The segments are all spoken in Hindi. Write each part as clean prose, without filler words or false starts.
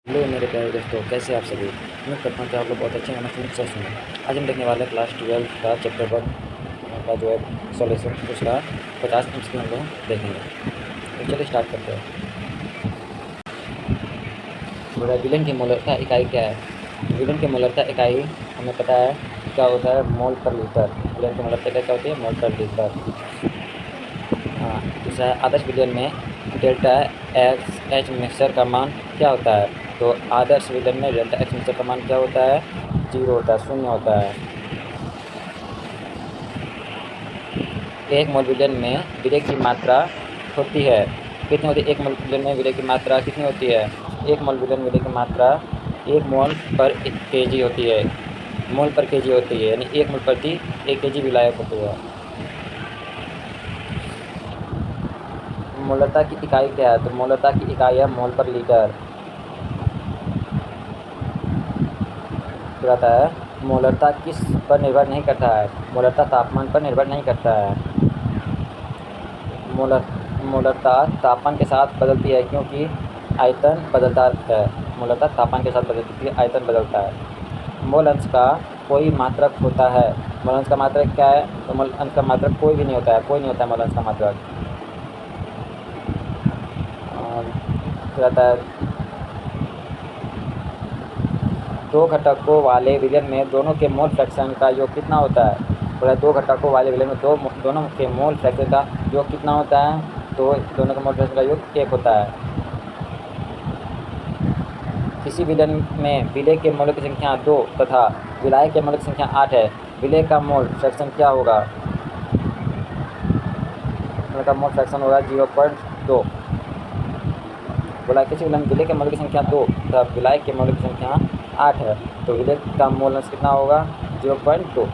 हेलो मेरे प्यारे दोस्तों, कैसे आप सभी। उम्मीद करता हूँ कि आप लोग बहुत अच्छे हैं। मस्त स्वस्थ हैं। आज हम देखने वाले हैं क्लास 12 का चैप्टर 1 का जो है सॉल्यूशन, उसका 50 एमसीक्यू हम लोग देखेंगे। तो चलिए स्टार्ट करते हैं। बोला विलन की मोलरता इकाई क्या है। विलन की मोलरता इकाई हमें पता है क्या होता है, मोल पर लीटर। विलन की मोलरता इकाई क्या होती है, मोल पर लीटर। हाँ, दूसरा है आदर्श विलयन में डेल्टा एक्स एच मिक्सचर का मान क्या होता है। तो आदर्श विलयन में डेल्टा एक्स मिक्सचर का मान क्या होता है, 0 होता है, 0 होता है। एक मोल विलयन में विलय की मात्रा होती है कितनी होती है, एक मोल विलयन में विलय की मात्रा कितनी होती है। एक मोल विलयन विलय की मात्रा 1 मोल पर केजी होती है, मोल पर केजी होती है, यानी 1 मोल प्रति 1 केजी विलायक होती है। मोलरता की इकाई क्या है, तो मोलरता की इकाई है मोल पर लीटर। फिर आता है मोलरता किस पर निर्भर नहीं करता है। मोलरता तापमान पर निर्भर नहीं करता है। मोलरता तापमान के साथ बदलती है क्योंकि आयतन बदलता है। मोलरता तापमान के साथ बदलती है, आयतन बदलता है। मोल अंश का कोई मात्रक होता है। मोल अंश का मात्रक क्या है, तो मोल अंश का मात्रक कोई भी नहीं होता है, कोई नहीं होता है मोल अंश का मात्रक। फिर आता है दो घटकों वाले विलयन में दोनों के मोल फ्रैक्शन का योग कितना होता है। बोला दो घटकों वाले विलयन में दोनों के मोल फ्रैक्शन का योग कितना होता है, तो दोनों के मोल फ्रैक्शन का योग 1 होता है। किसी विलयन में विलय के मोलों की संख्या 2 तथा विलायक के मोलों की संख्या 8 है, विलय का मोल फ्रैक्शन क्या होगा। विलय का मोल फ्रैक्शन होगा 0.2। बोला किसी विलयन विलय के मोलों की संख्या 2 तथा विलायक के मोलों की संख्या 8 है, तो विलय का मोल अंश कितना होगा, 0.2।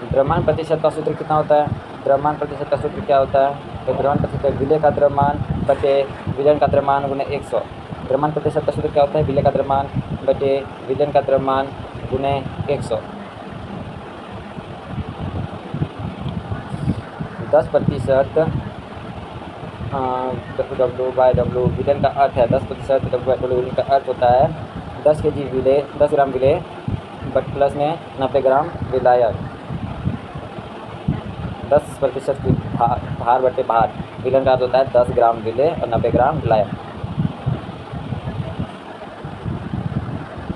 द्रव्यमान प्रतिशत का सूत्र कितना होता है। द्रव्यमान प्रतिशत का सूत्र क्या होता है, तो द्रव्यमान प्रतिशत विलय का द्रव्यमान बटे विलयन का द्रव्यमान गुणे 100। द्रव्यमान प्रतिशत का सूत्र क्या होता है, विलय का द्रव्यमान बटे विलयन का द्रव्यमान गुणे 100। 10% W/W विलयन का अर्थ है 10% W/W विलयन का अर्थ होता है 10 केजी विलय, 10 ग्राम विलय बट प्लस में 90 ग्राम विलायक। 10% की भार बटे भार, विलयन का अर्थ होता है 10 ग्राम विलय और 90 ग्राम विलायक।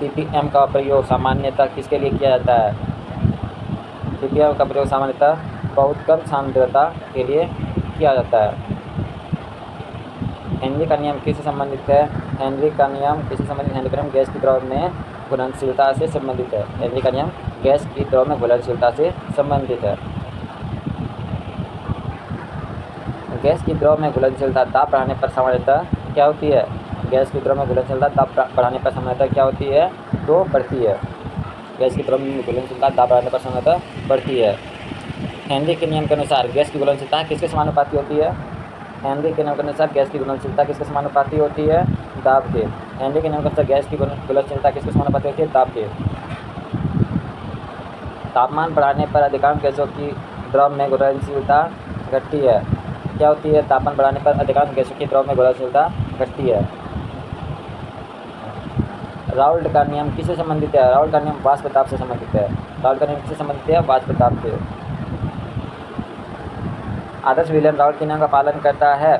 ppm का प्रयोग सामान्यतः किसके लिए किया जाता है। ppm का प्रयोग सामान्यतः बहुत कम सांद्रता के लिए किया जाता है। हेनरी का नियम किससे संबंधित है। हेनरी का नियम किससे संबंधित, हेनरी का नियम गैस की द्रव में घुलनशीलता से संबंधित है। हेनरी का नियम गैस की द्रव में घुलनशीलता से संबंधित है। गैस की द्रव में घुलनशीलता दाब बढ़ाने पर सामान्यतः क्या होती है। गैस की द्रव में घुलनशीलता दाब बढ़ाने पर सामान्यतः क्या होती है, तो बढ़ती है। गैस की द्रव में घुलनशीलता दाब बढ़ाने पर सामान्यतः बढ़ती है। हेनरी के नियम के अनुसार गैस की घुलनशीलता किसके समानुपाती होती है। हेनरी के नियम के अनुसार गैस की घुलनशीलता किसके समानुपाती होती है, दाब के। हेनरी के नियम के अनुसार गैस की घुलनशीलता किसके समानुपाती होती है, दाब के। तापमान बढ़ाने पर अधिकांश गैसों की द्रव में घुलनशीलता घटती है। क्या होती है, तापमान बढ़ाने पर अधिकांश गैसों की द्रव में घुलनशीलता घटती है। राउल्ट का नियम किससे संबंधित है। राउल्ट का नियम वाष्प दाब से संबंधित है। राउल्ट का नियम किससे संबंधित है, वाष्प दाब से। आदर्श विलयन राउल्ट के नियम का पालन करता है,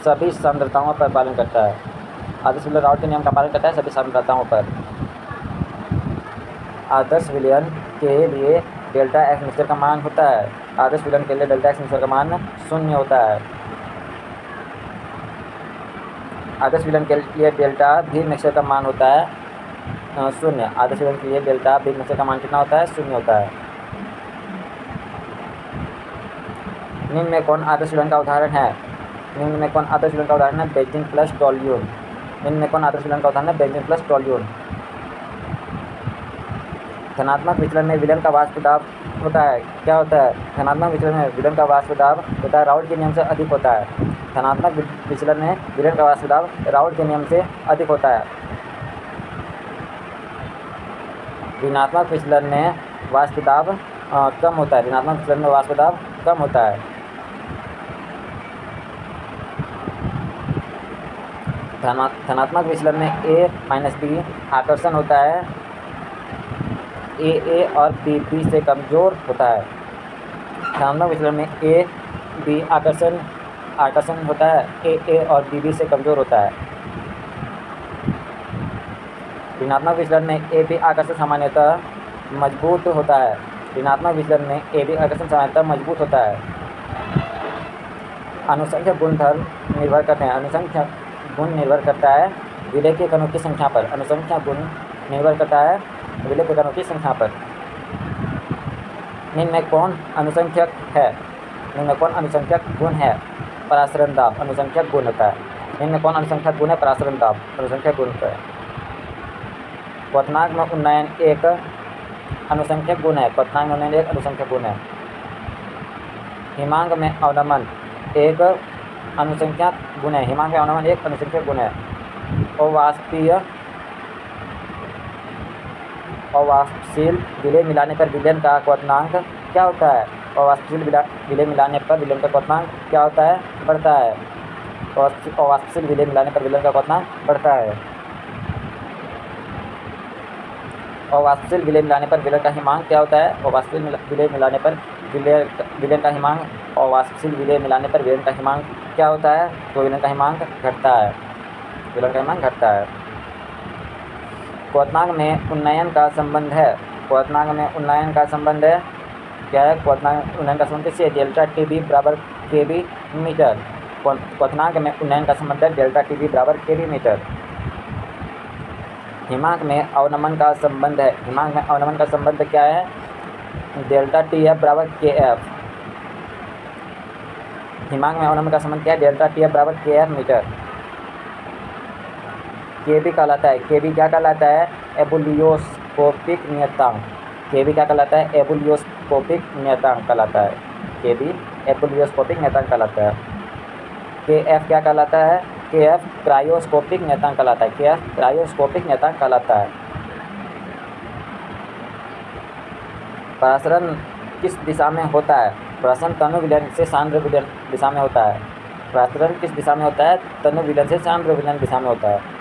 सभी सांद्रताओं पर पालन करता है। आदर्श विलयन राउल्ट के नियम का पालन करता है सभी सांद्रताओं पर। आदर्श विलयन के लिए डेल्टा एक्स मिक्सचर का मान होता है। आदर्श विलयन के लिए डेल्टा एक्स मिक्सचर का मान 0 होता है। आदर्श विलयन के लिए डेल्टा भी मिक्सचर का मान होता है 0। आदर्श विलयन के लिए डेल्टा भी मिक्सचर का मान कितना होता है, 0 होता है। निम्न में कौन आदर्श विलयन का उदाहरण है। निम्न में कौन आदर्श विलयन का उदाहरण है, बेंजीन प्लस टोल्यून। निम्न में कौन आदर्श विलयन का उदाहरण है, बेंजीन प्लस टोल्यून। धनात्मक विचलन में विलयन का वाष्प दाब होता है, क्या होता है। धनात्मक विचलन में विलयन का वाष्प दाब होता है, राउल्ट के नियम से अधिक होता है। धनात्मक विचलन में विलयन का वाष्प दाब राउल्ट के नियम से अधिक होता है। ऋणात्मक विचलन में वाष्प दाब कम होता है। ऋणात्मक विचलन में वाष्प दाब कम होता है। धनात्मक विचलन में A माइनस B आकर्षण होता है, A और B से कमज़ोर होता है। धनात्मक विचलन में A B आकर्षण होता है, A और B से कमज़ोर होता है। ऋणात्मक विचलन में A B आकर्षण सामान्यतः मजबूत होता है। ऋणात्मक विचलन में A B आकर्षण सामान्यतः मजबूत होता है। अनुसंख्यक गुणधर्म निर्भर करते हैं। अनुसंख्यक गुण निर्भर करता है विलेय के कणों की संख्या पर। अनुसंख्यक गुण निर्भर करता है विलेय के कणों की संख्या पर। निम्न में कौन अनुसंख्यक है? निम्न में कौन अनुसंख्यक गुण है? परासरण दाब अनुसंख्यक गुण होता है। निम्न में कौन अनुसंख्यक गुण है? परासरण दाब अनुसंख्यक गुण होता है। क्वथनांक में उन्नयन एक अनुसंख्यक गुण है। क्वथनांक में उन्नयन एक अनुसंख्यक गुण है। हिमांक में अवनमन एक अनुसंख्यक गुण है। हिमांक में अवनमन एक अनुसंख्यक गुण है। अवाष्पशील विलेय मिलाने पर विलयन का क्वथनांक क्या होता है? अवाष्पशील विलेय मिलाने पर विलयन का क्वथनांक क्या होता है? बढ़ता है। अवाष्पशील विलेय मिलाने पर विलयन का क्वथनांक बढ़ता है। अवाष्पशील विलेय मिलाने पर विलयन का हिमांक क्या होता है? अवाष्पशील विलेय मिलाने पर विलयन का हिमांक अवाष्पशील विलेय मिलाने पर विलयन का हिमांक क्या होता है? तो विलयन का हिमांक घटता है। विलयन का हिमांक घटता है। क्वथनांक में उन्नयन का संबंध है। क्वथनांक में उन्नयन का संबंध है क्या है? क्वथनांक उन्नयन का संबंध किससे? डेल्टा TB बराबर KB मीटर। क्वथनांक में उन्नयन का संबंध है डेल्टा TB बराबर KB मीटर। हिमांक में अवनमन का संबंध है। हिमांक में अवनमन का संबंध क्या है? डेल्टा TF बराबर KF। हिमांक में अवनमन का संबंध क्या है? डेल्टा TF बराबर KF मीटर। KB कहलाता है। KB क्या कहलाता है? एबुलियोस्कोपिक नियतांक। KB क्या कहलाता है? एबुलियोस्कोपिक नियतांक कहलाता है। KB एबुलियोस्कोपिक नियतांक कहलाता है। KF क्या कहलाता है? KF क्रायोस्कोपिक नियतांक कहलाता है। KF क्रायोस्कोपिक नियतांक कहलाता है। परासरण किस दिशा में होता है? परासरण तनु विलयन से सांद्र विलयन दिशा में होता है। परासरण किस दिशा में होता है? तनु विलयन से सांद्र विलयन दिशा में होता है।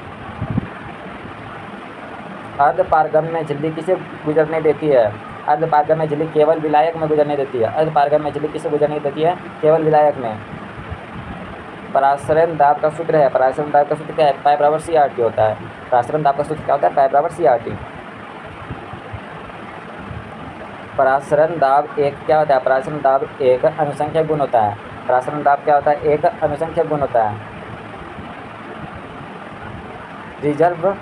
अर्धपारगम्य झिल्ली किसे गुजरने देती है? अर्धपारगम्य झिल्ली केवल विलायक में गुजरने देती है। अर्धपारगम्य झिल्ली किसे गुजरने देती है? केवल विलायक में। परासरण दाब का सूत्र है। परासरण दाब का सूत्र क्या है? पाई बराबर CRT होता है। परासरण दाब का सूत्र क्या होता है? पाई बराबर CRT। परासरण दाब एक क्या होता है? परासरण दाब एक अनुसंख्यक गुण होता है। परासरण दाब क्या होता है? एक अनुसंख्यक गुण होता है। रिजर्व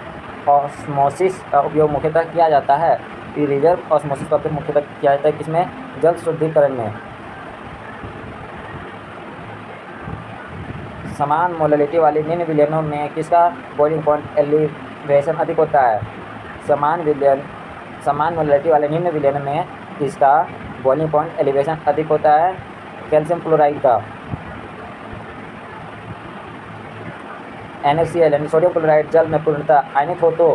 ऑस्मोसिस का उपयोग मुख्यतः किया जाता है। रिजर्व ऑस्मोसिस का उपयोग मुख्यतः किया जाता है किसमें? जल शुद्धिकरण में। समान मोलैलिटी वाले निम्न विलयनों में किसका बॉइलिंग पॉइंट एलिवेशन अधिक होता है? समान मोलैलिटी वाले निम्न विलयन में किसका बॉइलिंग पॉइंट एलिवेशन अधिक होता है? कैल्शियम क्लोराइड का। NaCl यानी सोडियम क्लोराइड जल में पूर्णतः आयनित हो तो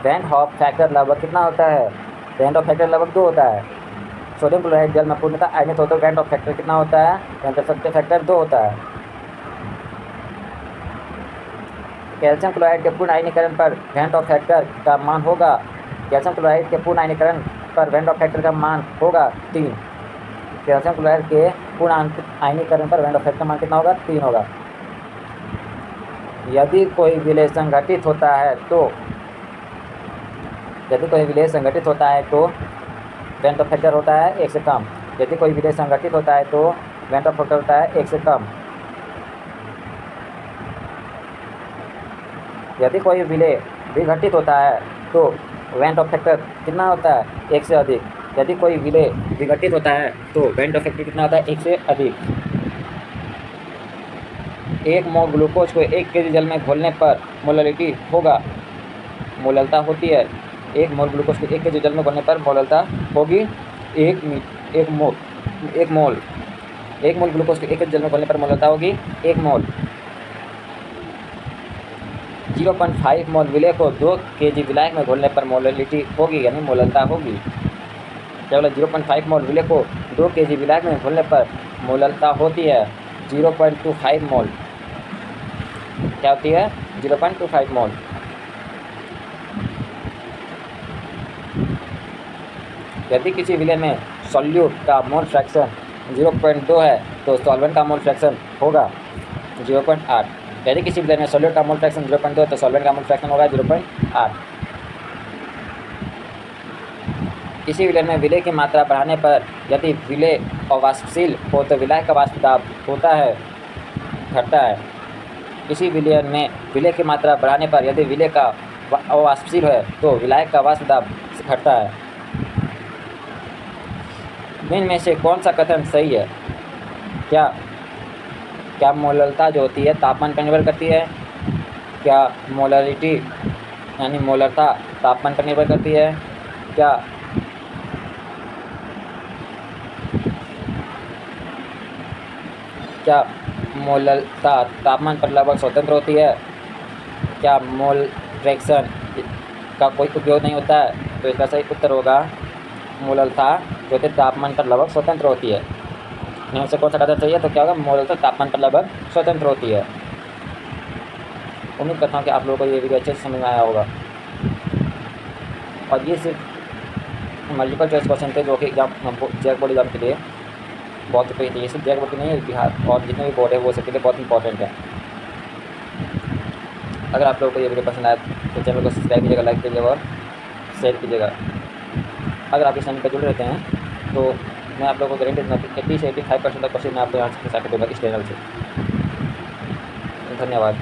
वेंट हॉफ फैक्टर लगभग कितना होता है? वेंट हॉफ फैक्टर लगभग 2 होता है। सोडियम क्लोराइड जल में पूर्णतः आयनित हो तो वेंट हॉफ फैक्टर कितना होता है? वेंट हॉफ फैक्टर 2 होता है। कैल्शियम क्लोराइड के पूर्ण आयनीकरण पर वेंट हॉफ फैक्टर का मान होगा। कैल्शियम क्लोराइड के पूर्ण आयनीकरण पर वेंट हॉफ फैक्टर का मान होगा 3। कैल्शियम क्लोराइड के पूर्ण आयनीकरण पर वेंट हॉफ फैक्टर मान कितना होगा? 3 होगा। यदि कोई विलेय संगठित होता है तो वेंट ऑफ फैक्टर होता है 1 से कम। यदि कोई विलेय संगठित होता है तो वेंट ऑफ फैक्टर होता है 1 से कम। यदि कोई विलेय विघटित होता है तो वेंट ऑफ फैक्टर कितना होता है? 1 से अधिक। यदि कोई विलेय विघटित होता है तो वेंट ऑफ फैक्टर कितना होता है? 1 से अधिक। 1 मोल ग्लूकोज को 1 kg जल में घोलने पर मोलैलिटी होगा। मोललता होती है। 1 मोल ग्लूकोज को 1 kg जल में घोलने पर मोललता होगी 1 मोल। 1 मोल ग्लूकोज को 1 kg जल में घोलने पर मोललता होगी 1 मोल। 0.5 मोल विलेय को 2 kg विलायक में घोलने पर मोलैलिटी होगी यानी मोललता होगी। केवल 0.5 मोल विलेय को 2 kg विलायक में घोलने पर मोललता होती है 0.25 मोल। क्या होती है 0.25 मोल। यदि किसी विलय में सॉल्यूट का मोल फ्रैक्शन 0.2 है तो सॉल्वेंट का मोल फ्रैक्शन होगा 0.8। यदि किसी विलय में सॉल्यूट का मोल फ्रैक्शन 0.2 है तो सॉल्वेंट का मोल फ्रैक्शन होगा 0.8। किसी विलय में विलय की मात्रा बढ़ाने पर यदि विलय अवाष्पशील हो तो विलायक का वाष्प दाब होता है घटता है। किसी विलय में विलय की मात्रा बढ़ाने पर यदि विलय का अवाष्पशील है तो विलायक का वाष्प दाब घटता है। निम्न में से कौन सा कथन सही है? क्या मोलरता जो होती है तापमान पर निर्भर करती है? क्या मोलरिटी यानी मोलरता तापमान पर निर्भर करती है? क्या मोलरता तापमान पर लगभग स्वतंत्र होती है? क्या मोल फ्रैक्शन का कोई उपयोग नहीं होता है? तो इसका सही उत्तर होगा मोलरता जो होती है तापमान पर लगभग स्वतंत्र होती है। इनमें से कौन सा कथन सही है? तो क्या होगा मोलरता तापमान पर लगभग स्वतंत्र होती है। उम्मीद करता हूँ कि आप लोगों को ये वीडियो अच्छे से समझ में आया होगा। और ये सिर्फ मल्टीपल चॉइस क्वेश्चन थे जो कि एग्जाम जैक बोर्ड एग्जाम के लिए बहुत उपयोगी थे। ये सिर्फ जैक बोर्ड की नहीं है, बिहार और जितने भी बोर्ड है वो सबके लिए बहुत इंपॉर्टेंट है। अगर आप लोगों को ये वीडियो पसंद आए तो चैनल को सब्सक्राइब कीजिएगा, लाइक कीजिएगा और शेयर कीजिएगा। अगर आप इस चैनल पर जुड़े रहते हैं तो मैं आप लोगों को गारंटी दूँगा कि 80 से 85% तक क्वेश्चन मैं आपको यहाँ से दूँगा इस चैनल से। धन्यवाद।